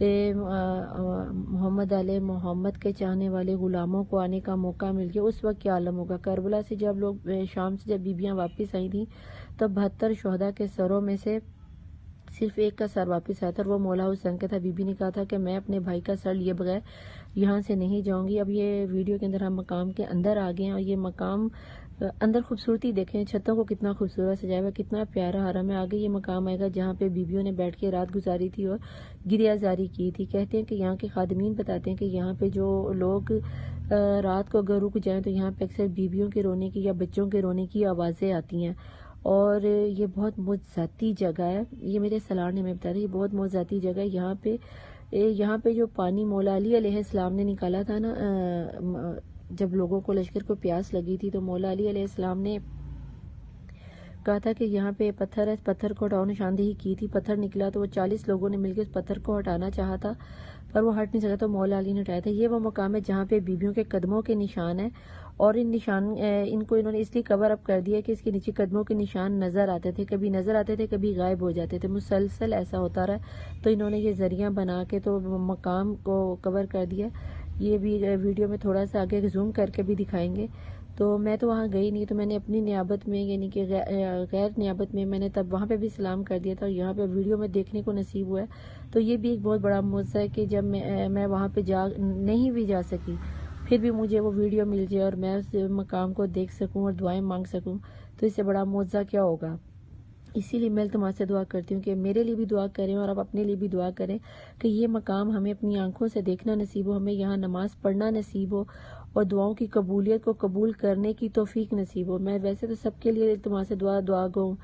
محمد علیہ محمد کے چاہنے والے غلاموں کو آنے کا موقع مل گیا، اس وقت کیا عالم ہوگا۔ کربلا سے جب لوگ شام سے جب بیبیاں واپس آئی تھیں تب 72 شہداء کے سروں میں سے صرف ایک کا سر واپس آیا تھا، اور وہ مولا حسین کا تھا۔ بی بی نے کہا تھا کہ میں اپنے بھائی کا سر لیے بغیر یہاں سے نہیں جاؤں گی۔ اب یہ ویڈیو کے اندر ہم مقام کے اندر آ گئے ہیں، اور یہ مقام اندر خوبصورتی دیکھیں، چھتوں کو کتنا خوبصورت سجایا ہوا، کتنا پیارا حرم ہے۔ آگے یہ مقام آئے گا جہاں پہ بیبیوں نے بیٹھ کے رات گزاری تھی اور گریہ زاری کی تھی۔ کہتے ہیں کہ یہاں کے خادمین بتاتے ہیں کہ یہاں پہ جو لوگ رات کو اگر رک جائیں تو یہاں پہ اکثر بیبیوں کے رونے کی یا بچوں کے رونے کی آوازیں آتی ہیں، اور یہ بہت موذاتی جگہ ہے۔ یہ میرے سالار نے ہمیں بتایا تھا، یہ بہت موذاتی جگہ ہے۔ یہاں پہ جو پانی مولا علی علیہ السلام نے نکالا تھا نا، جب لوگوں کو لشکر کو پیاس لگی تھی تو مولا علی علیہ السلام نے کہا تھا کہ یہاں پہ پتھر ہے، اس پتھر کو ہٹاؤ، نشاندہی کی تھی، پتھر نکلا تو وہ 40 لوگوں نے مل کے اس پتھر کو ہٹانا چاہا تھا پر وہ ہٹ نہیں سکا تو مولا علی نے ہٹایا تھا۔ یہ وہ مقام ہے جہاں پہ بیبیوں کے قدموں کے نشان ہیں، اور ان کو انہوں نے اس لیے کور اپ کر دیا کہ اس کے نیچے قدموں کے نشان نظر آتے تھے، کبھی نظر آتے تھے کبھی غائب ہو جاتے تھے، مسلسل ایسا ہوتا رہا، تو انہوں نے یہ ذریعہ بنا کے تو مقام کو کور کر دیا۔ یہ بھی ویڈیو میں تھوڑا سا آگے زوم کر کے بھی دکھائیں گے۔ تو میں تو وہاں گئی نہیں، تو میں نے اپنی نیابت میں یعنی کہ غیر نیابت میں نے تب وہاں پہ بھی سلام کر دیا تھا، اور یہاں پہ ویڈیو میں دیکھنے کو نصیب ہوا ہے۔ تو یہ بھی ایک بہت بڑا معجزہ ہے کہ جب میں وہاں پہ نہیں بھی جا سکی، پھر بھی مجھے وہ ویڈیو مل جائے اور میں اس مقام کو دیکھ سکوں اور دعائیں مانگ سکوں، تو اس سے بڑا معجزہ کیا ہوگا۔ اسی لیے میں تمہارے سے دعا کرتی ہوں کہ میرے لیے بھی دعا کریں اور آپ اپنے لیے بھی دعا کریں کہ یہ مقام ہمیں اپنی آنکھوں سے دیکھنا نصیب ہو، ہمیں یہاں نماز پڑھنا نصیب ہو، اور دعاؤں کی قبولیت کو قبول کرنے کی توفیق نصیب ہو۔ میں ویسے تو سب کے لیے تمہارے سے دعا گو۔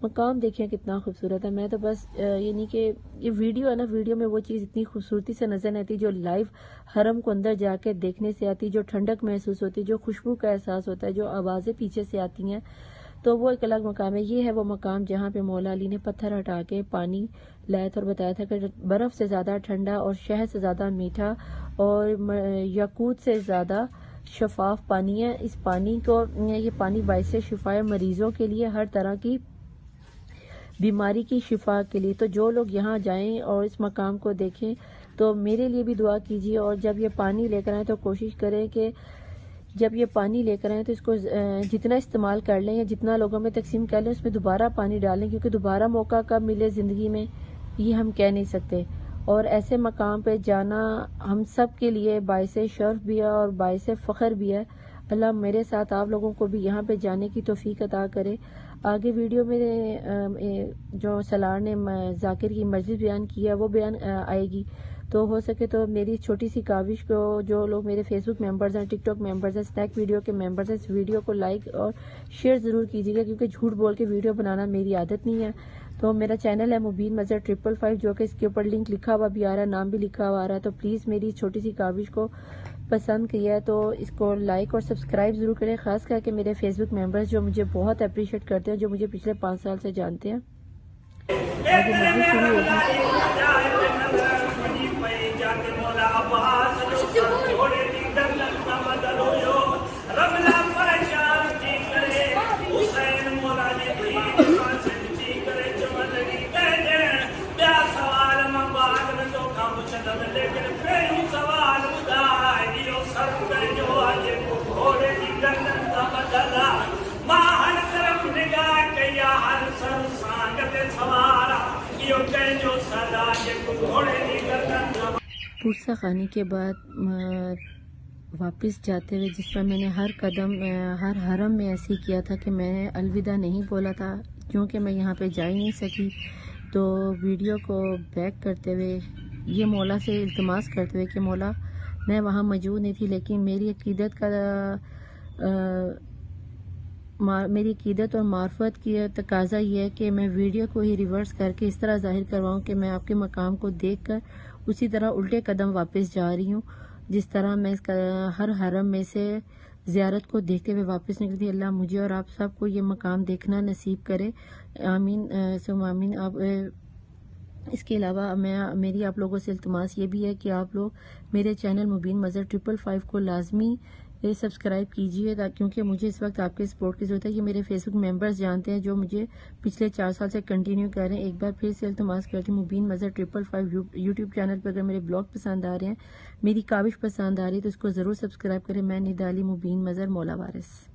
مقام دیکھیں کتنا خوبصورت ہے۔ میں تو بس یعنی کہ یہ ویڈیو ہے نا، ویڈیو میں وہ چیز اتنی خوبصورتی سے نظر نہیں آتی جو لائیو حرم کو اندر جا کے دیکھنے سے آتی، جو ٹھنڈک محسوس ہوتی، جو خوشبو کا احساس ہوتا ہے، جو آوازیں پیچھے سے آتی ہیں، تو وہ ایک الگ مقام ہے۔ یہ ہے وہ مقام جہاں پہ مولا علی نے پتھر ہٹا کے پانی لایا تھا اور بتایا تھا کہ برف سے زیادہ ٹھنڈا اور شہد سے زیادہ میٹھا اور یاقوت سے زیادہ شفاف پانی ہے۔ اس پانی کو یہ پانی باعث شفا ہے مریضوں کے لیے، ہر طرح کی بیماری کی شفا کے لیے۔ تو جو لوگ یہاں جائیں اور اس مقام کو دیکھیں تو میرے لیے بھی دعا کیجیے، اور جب یہ پانی لے کر آئیں تو کوشش کریں کہ جب یہ پانی لے کر آئیں تو اس کو جتنا استعمال کر لیں یا جتنا لوگوں میں تقسیم کر لیں، اس میں دوبارہ پانی ڈالیں، کیونکہ دوبارہ موقع کب ملے زندگی میں یہ ہم کہہ نہیں سکتے۔ اور ایسے مقام پہ جانا ہم سب کے لیے باعث شرف بھی ہے اور باعث فخر بھی ہے۔ اللہ میرے ساتھ آپ لوگوں کو بھی یہاں پہ جانے کی توفیق عطا کرے۔ آگے ویڈیو میں جو سالار نے ذاکر کی مجلس بیان کیا وہ بیان آئے گی، تو ہو سکے تو میری چھوٹی سی کاوش کو جو لوگ میرے فیس بک ممبرز ہیں، ٹک ٹاک ممبرز ہیں، اسنیک ویڈیو کے ممبرز ہیں، اس ویڈیو کو لائک اور شیئر ضرور کیجیے گا، کیونکہ جھوٹ بول کے ویڈیو بنانا میری عادت نہیں ہے۔ تو میرا چینل ہے مبین مظہر 555، جو کہ اس کے اوپر لنک لکھا ہوا بھی آ رہا ہے، نام بھی لکھا ہوا آ رہا ہے۔ تو پلیز میری چھوٹی سی کاوش کو پسند کیا ہے تو اس کو لائک اور سبسکرائب ضرور کریں، خاص کر کے میرے فیس بک ممبرز جو مجھے بہت اپریشیٹ کرتے ہیں، جو مجھے پچھلے 5 سال سے جانتے ہیں۔ آگے مجلس شروع ہوگی۔ پرسہ خانی کے بعد واپس جاتے ہوئے جس طرح میں نے ہر قدم ہر حرم میں ایسے ہی کیا تھا کہ میں نے الوداع نہیں بولا تھا، کیونکہ میں یہاں پہ جا ہی نہیں سکی، تو ویڈیو کو بیک کرتے ہوئے یہ مولا سے التماس کرتے ہوئے کہ مولا میں وہاں موجود نہیں تھی، لیکن میری عقیدت اور معرفت کی تقاضا یہ ہے کہ میں ویڈیو کو ہی ریورس کر کے اس طرح ظاہر کرواؤں کہ میں آپ کے مقام کو دیکھ کر اسی طرح الٹے قدم واپس جا رہی ہوں، جس طرح میں ہر حرم میں سے زیارت کو دیکھتے ہوئے واپس نکلتی۔ اللہ مجھے اور آپ سب کو یہ مقام دیکھنا نصیب کرے، آمین ثم آمین۔ آپ اس کے علاوہ میری آپ لوگوں سے التماس یہ بھی ہے کہ آپ لوگ میرے چینل مبین مظہر 555 کو لازمی سبسکرائب کیجیے کیونکہ مجھے اس وقت آپ کے سپورٹ کی ضرورت ہے. یہ میرے فیس بک ممبرز جانتے ہیں جو مجھے پچھلے 4 سال سے کنٹینیو کر رہے ہیں. ایک بار پھر سے التماس کرتی ہوں مبین مظہر 555 یوٹیوب چینل پر اگر میرے بلاگ پسند آ رہے ہیں، میری کاوش پسند آ رہی ہے تو اس کو ضرور سبسکرائب کریں. میں ندا علی مبین مظہر مولا وارث.